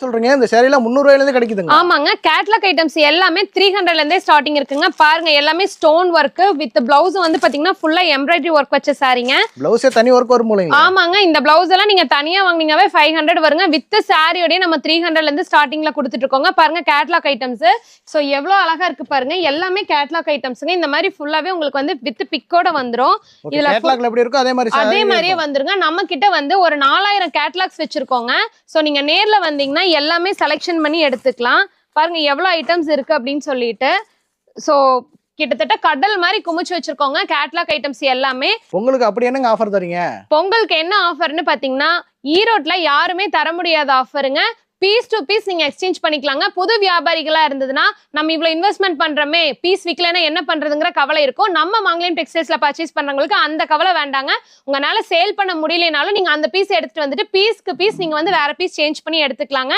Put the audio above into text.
சொல்றீங்க இந்த சேரீல 300 ரூபாயில இருந்து கிடைக்குதுங்க. ஆமாங்க கேட்லாக் ஐட்டம்ஸ் எல்லாமே 300ல இருந்தே ஸ்டார்டிங் இருக்குங்க. பாருங்க எல்லாமே ஸ்டோன் வர்க் வித் பிளவுஸ் வந்து பாத்தீங்கன்னா ஃபுல்லா எம்ப்ராய்டரி வர்க் வச்ச சாரீங்க. பிளவுஸே தனி வர்க் வரும் போலங்க. ஆமாங்க இந்த பிளவுஸ் எல்லாம் நீங்க தனியா வாங்குனீங்கவே 500 வருங்க. வித் சாரியோட நம்ம 300ல இருந்து ஸ்டார்டிங்ல கொடுத்துட்டு இருக்கோங்க. பாருங்க கேட்லாக் ஐட்டம்ஸ். சோ எவ்வளவு அழகா இருக்கு பாருங்க. எல்லாமே கேட்லாக் ஐட்டம்ஸ்ங்க. இந்த மாதிரி ஃபுல்லாவே உங்களுக்கு வந்து வித் பிக்கோட வந்துரும். இதுல கேட்லாக்ல எப்படி இருக்கோ அதே மாதிரியே வந்துருங்க. நம்ம கிட்ட வந்து ஒரு 4000 கேட்லாக்ஸ் வச்சிருக்கோங்க. சோ நீங்க நேர்ல வந்தீங்கன்னா எல்லாமே செலக்ஷன் பண்ணி எடுத்துக்கலாம். பாருங்க எவ்வளவு ஐட்டம்ஸ் இருக்கு அப்படின்னு சொல்லிட்டு. சோ கிட்டத்தட்ட கடல் மாதிரி குமிச்சு வச்சிருக்கோங்க கேட்லாக் ஐட்டம்ஸ் எல்லாமே. உங்களுக்கு அப்படி என்னங்க ஆஃபர் தரீங்க? பொங்கலுக்கு என்ன ஆஃபர்னு பாத்தீங்கன்னா ஈரோட்ல யாருமே தர முடியாத ஆஃபருங்க. பீஸ் டு பீஸ் நீங்க எக்ஸ்சேஞ்ச் பண்ணிக்கலாங்க. புது வியாபாரிகளா இருந்ததுன்னா நம்ம இவ்வளவு இன்வெஸ்ட்மெண்ட் பண்றோமே பீஸ் விக்கலன்னா என்ன பண்றதுங்கிற கவலை இருக்கும். நம்ம மங்கலம் டெக்ஸ்டைல்ஸ்ல பர்ச்சேஸ் பண்றவங்களுக்கு அந்த கவலை வேண்டாங்க. உங்களால சேல் பண்ண முடியலனாலும் நீங்க அந்த பீஸ் எடுத்துட்டு வந்துட்டு பீஸ்க்கு பீஸ் நீங்க வந்து வேற பீஸ் சேஞ்ச் பண்ணி எடுத்துக்கலாங்க.